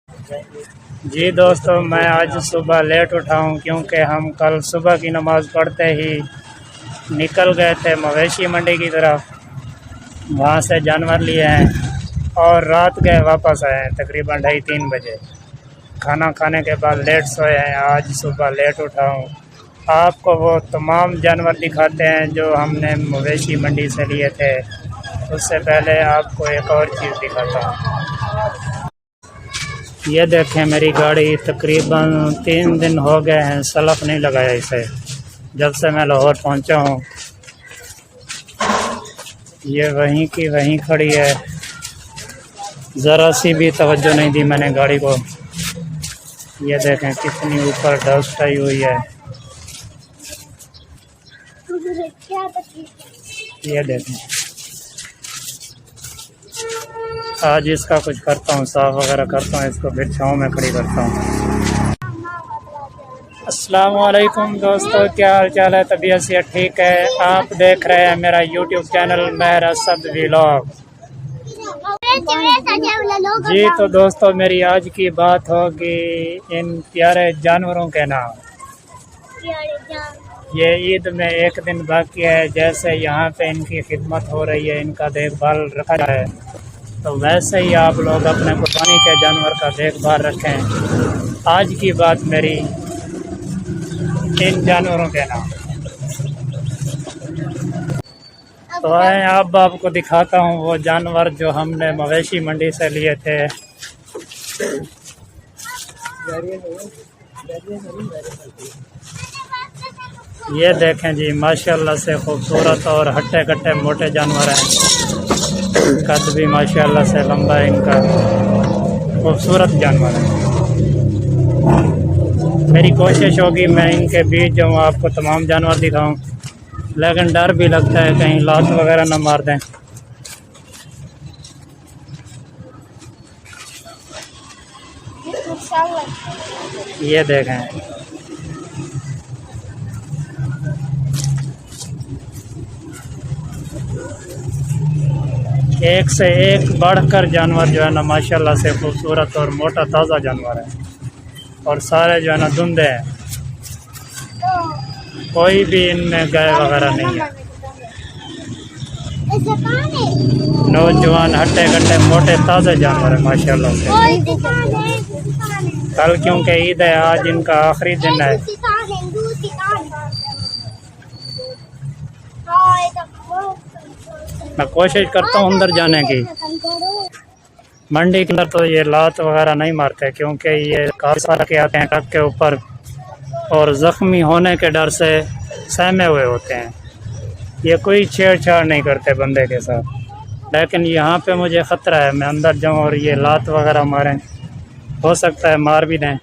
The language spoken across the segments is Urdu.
جی دوستوں، میں آج صبح لیٹ اٹھا ہوں کیونکہ ہم کل صبح کی نماز پڑھتے ہی نکل گئے تھے مویشی منڈی کی طرف۔ وہاں سے جانور لیے ہیں اور رات گئے واپس آئے ہیں تقریباً 2:30-3 بجے۔ کھانا کھانے کے بعد لیٹ سوئے ہیں، آج صبح لیٹ اٹھا ہوں۔ آپ کو وہ تمام جانور دکھاتے ہیں جو ہم نے مویشی منڈی سے لیے تھے۔ اس سے پہلے آپ کو ایک اور چیز دکھاتا ہوں۔ یہ دیکھیں، میری گاڑی تقریباً 3 دن ہو گئے ہیں، سلف نہیں لگایا اسے جب سے میں لاہور پہنچا ہوں۔ یہ وہیں کی وہیں کھڑی ہے، ذرا سی بھی توجہ نہیں دی میں نے گاڑی کو۔ یہ دیکھیں کتنی اوپر ڈسٹ آئی ہوئی ہے۔ یہ دیکھیں، آج اس کا کچھ کرتا ہوں، صاف وغیرہ کرتا ہوں، اس کو پھر چھاؤں میں کھڑی کرتا ہوں۔ السلام علیکم دوستو، کیا حال چال ہے؟ طبیعت سے ٹھیک ہے؟ آپ دیکھ رہے ہیں میرا یوٹیوب چینل مہر اسد ولاگ۔ جی تو دوستو، میری آج کی بات ہوگی ان پیارے جانوروں کے نام۔ یہ عید میں 1 دن باقی ہے، جیسے یہاں پہ ان کی خدمت ہو رہی ہے، ان کا دیکھ بھال رکھا جائے، تو ویسے ہی آپ لوگ اپنے قربانی کے جانور کا دیکھ بھال رکھیں۔ آج کی بات میری ان جانوروں کے نام۔ تو آئیں اب آپ کو دکھاتا ہوں وہ جانور جو ہم نے مویشی منڈی سے لیے تھے۔ یہ دیکھیں جی، ماشاءاللہ سے خوبصورت اور ہٹے کٹے موٹے جانور ہیں، قد بھی ماشاءاللہ سے لمبا ہے ان کا، خوبصورت جانور ہے۔ میری کوشش ہوگی میں ان کے بیچ جاؤں، آپ کو تمام جانور دکھاؤں، لیکن ڈر بھی لگتا ہے کہیں لات وغیرہ نہ مار دیں۔ یہ دیکھیں، ایک سے ایک بڑھ کر جانور جو ہے نا ماشاءاللہ سے خوبصورت اور موٹا تازہ جانور ہے، اور سارے جو ہے نا دھندے ہیں، کوئی بھی ان میں گائے وغیرہ نہیں ہے۔ نوجوان ہٹے کٹے موٹے تازہ جانور ہیں ماشاءاللہ سے۔ کل کیونکہ عید ہے، آج ان کا آخری دن ہے۔ میں کوشش کرتا ہوں اندر جانے کی۔ منڈی کے اندر تو یہ لات وغیرہ نہیں مارتے کیونکہ یہ کاسا کے آتے ہیں ٹرک کے اوپر، اور زخمی ہونے کے ڈر سے سہمے ہوئے ہوتے ہیں۔ یہ کوئی چھیڑ چھاڑ نہیں کرتے بندے کے ساتھ، لیکن یہاں پہ مجھے خطرہ ہے، میں اندر جاؤں اور یہ لات وغیرہ ماریں، ہو سکتا ہے مار بھی دیں۔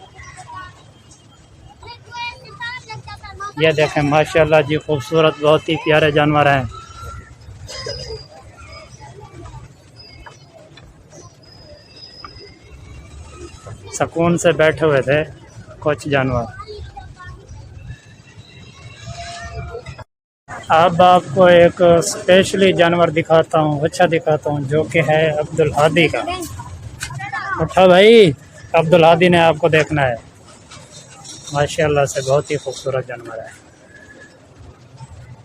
یہ دیکھیں ماشاءاللہ جی، خوبصورت بہت ہی پیارے جانور ہیں۔ سکون سے بیٹھے ہوئے تھے کچھ جانور۔ اب آپ کو ایک اسپیشلی جانور دکھاتا ہوں، اچھا دکھاتا ہوں، جو کہ ہے عبدالہادی کا۔ اٹھا بھائی، عبدالہادی نے آپ کو دیکھنا ہے، ماشاءاللہ سے بہت ہی خوبصورت جانور ہے۔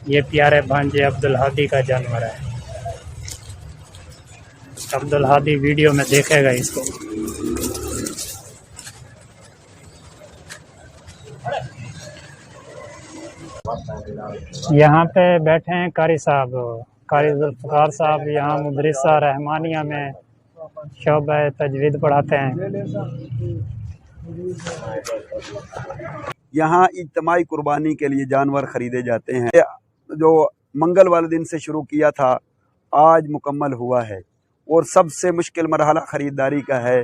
یہ پیارے بھانجے عبدالہادی کا جانور ہے۔ عبدالہادی ویڈیو میں دیکھے گا اس کو۔ یہاں پہ بیٹھے ہیں قاری صاحب، قاری ذوالفقار صاحب، یہاں مدرسہ رحمانیہ میں شعبہ تجوید پڑھاتے ہیں۔ یہاں اجتماعی قربانی کے لیے جانور خریدے جاتے ہیں، جو منگل والے دن سے شروع کیا تھا آج مکمل ہوا ہے، اور سب سے مشکل مرحلہ خریداری کا ہے،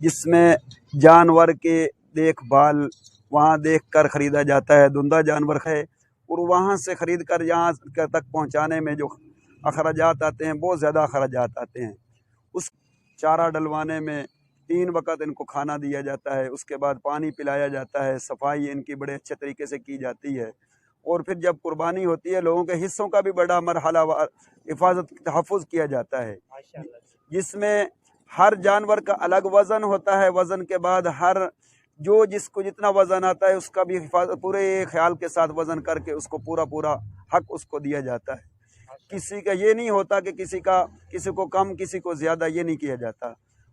جس میں جانور کے دیکھ بھال وہاں دیکھ کر خریدا جاتا ہے۔ دھندہ جانور ہے، اور وہاں سے خرید کر یہاں تک پہنچانے میں جو اخراجات آتے ہیں بہت زیادہ اخراجات آتے ہیں۔ اس چارہ ڈلوانے میں 3 وقت ان کو کھانا دیا جاتا ہے، اس کے بعد پانی پلایا جاتا ہے، صفائی ان کی بڑے اچھے طریقے سے کی جاتی ہے، اور پھر جب قربانی ہوتی ہے لوگوں کے حصوں کا بھی بڑا مرحلہ حفاظت تحفظ کیا جاتا ہے، جس میں ہر جانور کا الگ وزن ہوتا ہے، وزن کے بعد ہر جو جس کو جتنا وزن آتا ہے اس کا بھی پورے خیال کے ساتھ وزن کر کے اس کو پورا حق اس کو دیا جاتا ہے۔ کسی کا یہ نہیں ہوتا کہ کسی کو کم کسی کو زیادہ، یہ نہیں کیا جاتا۔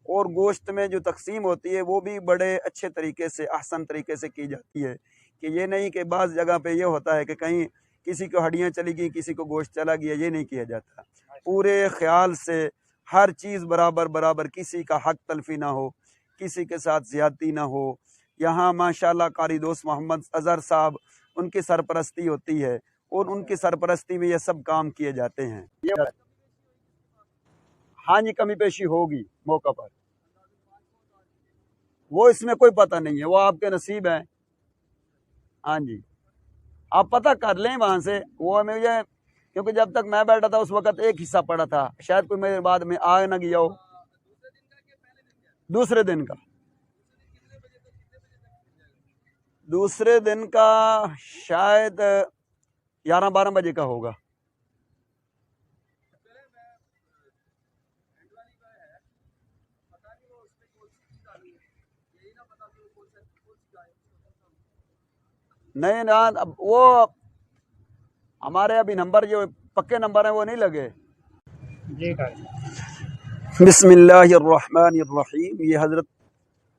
اور گوشت میں جو تقسیم ہوتی ہے وہ بھی بڑے اچھے طریقے سے، احسن طریقے سے کی جاتی ہے، کہ یہ نہیں کہ بعض جگہ پہ یہ ہوتا ہے کہ کہیں کسی کو ہڈیاں چلی گئی کسی کو گوشت چلا گیا، یہ نہیں کیا جاتا۔ پورے خیال سے ہر چیز برابر، کسی کا حق تلفی نہ ہو، کسی کے ساتھ زیادتی نہ ہو۔ یہاں ماشاءاللہ قاری دوست محمد اظہر صاحب ان کی سرپرستی ہوتی ہے اور ان کی سرپرستی میں یہ سب کام کیے جاتے ہیں۔ ہاں جی، کمی پیشی ہوگی موقع پر، وہ اس میں کوئی پتہ نہیں ہے، وہ آپ کے نصیب ہیں۔ ہاں جی، آپ پتہ کر لیں وہاں سے۔ وہ مجھے کیونکہ جب تک میں بیٹھا تھا اس وقت ایک حصہ پڑا تھا، شاید کوئی میرے بعد میں آ نہ گیا ہو۔ دوسرے دن کا شاید 11-12 بجے کا ہوگا۔ نہیں اب وہ ہمارے ابھی نمبر جو پکے نمبر ہیں وہ نہیں لگے۔ جی بسم اللہ الرحمن الرحیم۔ یہ حضرت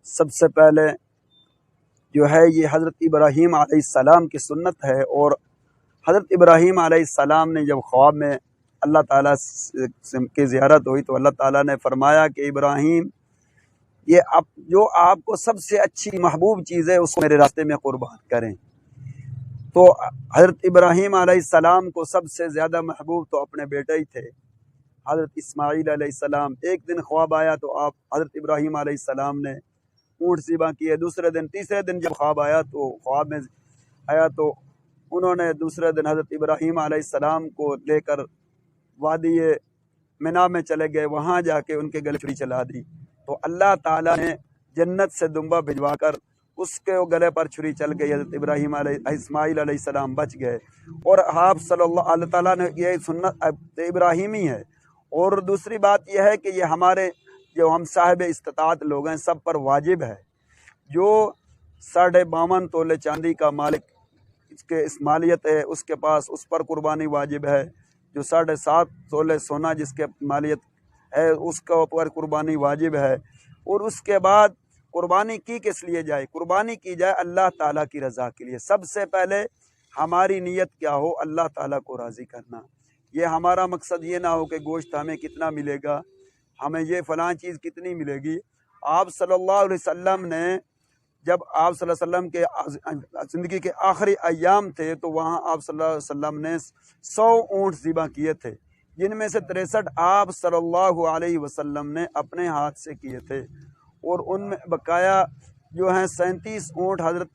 سب سے پہلے جو ہے یہ حضرت ابراہیم علیہ السلام کی سنت ہے، اور حضرت ابراہیم علیہ السلام نے جب خواب میں اللہ تعالیٰ کی زیارت ہوئی تو اللہ تعالیٰ نے فرمایا کہ ابراہیم، یہ جو آپ کو سب سے اچھی محبوب چیز ہے اس کو میرے راستے میں قربان کریں۔ تو حضرت ابراہیم علیہ السلام کو سب سے زیادہ محبوب تو اپنے بیٹے ہی تھے، حضرت اسماعیل علیہ السلام۔ ایک دن خواب آیا تو آپ حضرت ابراہیم علیہ السلام نے اونٹ ذبح کیے۔ تیسرے دن جب خواب میں آیا تو انہوں نے دوسرے دن حضرت ابراہیم علیہ السلام کو لے کر وادی منا میں چلے گئے، وہاں جا کے ان کے گلے چھری چلا دی تو اللہ تعالیٰ نے جنت سے دمبا بھجوا کر اس کے گلے پر چھری چل گئی، حضرت اسماعیل علیہ السلام بچ گئے۔ اور آپ اللہ تعالیٰ نے یہ سنت ابراہیمی ہے۔ اور دوسری بات یہ ہے کہ یہ ہمارے جو ہم صاحب استطاعت لوگ ہیں سب پر واجب ہے، جو 52.5 تولے چاندی کا مالک اس کے مالیت ہے اس کے پاس، اس پر قربانی واجب ہے۔ جو 7.5 تولے سونا جس کے مالیت ہے اس کا اوپر قربانی واجب ہے۔ اور اس کے بعد قربانی کی کس لیے جائے؟ قربانی کی جائے اللہ تعالیٰ کی رضا کے لیے۔ سب سے پہلے ہماری نیت کیا ہو؟ اللہ تعالیٰ کو راضی کرنا۔ یہ ہمارا مقصد یہ نہ ہو کہ گوشت ہمیں کتنا ملے گا، ہمیں یہ فلاں چیز کتنی ملے گی۔ آپ صلی اللہ علیہ وسلم نے جب آپ صلی اللہ علیہ وسلم کے زندگی کے آخری ایام تھے تو وہاں آپ صلی اللہ علیہ وسلم نے 100 اونٹ ذبح کیے تھے، جن میں سے 63 آپ صلی اللہ علیہ وسلم نے اپنے ہاتھ سے کیے تھے، اور ان میں بقایا جو ہیں 37 اونٹ حضرت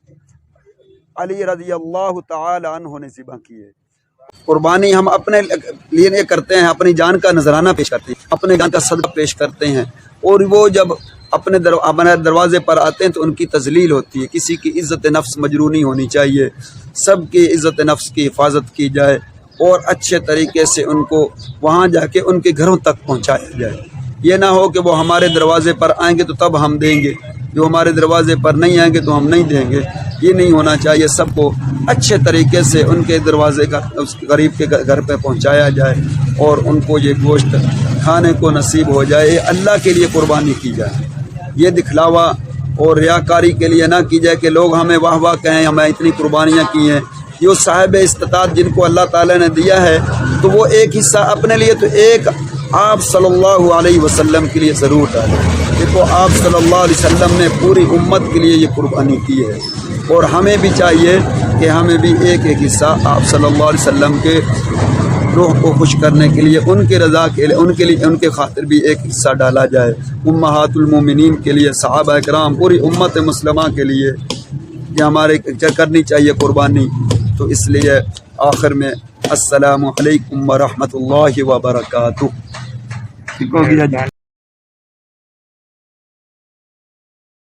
علی رضی اللہ تعالی عنہ نے ذبح کیے۔ قربانی ہم اپنے لیے کرتے ہیں، اپنی جان کا نذرانہ پیش کرتے ہیں، اپنے جان کا صدقہ پیش کرتے ہیں، اور وہ جب اپنے دروازے پر آتے ہیں تو ان کی تذلیل ہوتی ہے۔ کسی کی عزت نفس مجروح ہونی چاہیے، سب کی عزت نفس کی حفاظت کی جائے اور اچھے طریقے سے ان کو وہاں جا کے ان کے گھروں تک پہنچایا جائے۔ یہ نہ ہو کہ وہ ہمارے دروازے پر آئیں گے تو تب ہم دیں گے، جو ہمارے دروازے پر نہیں آئیں گے تو ہم نہیں دیں گے۔ یہ نہیں ہونا چاہیے، سب کو اچھے طریقے سے ان کے دروازے کا اس غریب کے گھر پہ پہنچایا جائے اور ان کو یہ گوشت کھانے کو نصیب ہو جائے۔ اللہ کے لیے قربانی کی جائے، یہ دکھلاوا اور ریاکاری کے لیے نہ کی جائے کہ لوگ ہمیں واہ واہ کہیں ہمیں اتنی قربانیاں کی ہیں۔ یہ صاحب استطاعت جن کو اللہ تعالیٰ نے دیا ہے تو وہ ایک حصہ اپنے لیے تو ایک آپ صلی اللہ علیہ وسلم کے لیے ضرور ڈالیں۔ دیکھو آپ صلی اللہ علیہ وسلم نے پوری امت کے لیے یہ قربانی کی ہے، اور ہمیں بھی چاہیے کہ ہمیں بھی ایک حصہ آپ صلی اللہ علیہ وسلم کے روح کو خوش کرنے کے لیے، ان کے رضا کے لیے ان کے خاطر بھی ایک حصہ ڈالا جائے۔ امہات المومنین کے لیے، صحابہ کرام، پوری امت مسلمہ کے لیے یہ ہمارے کرنی چاہیے قربانی۔ تو اس لیے آخر میں السلام علیکم ورحمۃ اللہ وبرکاتہ۔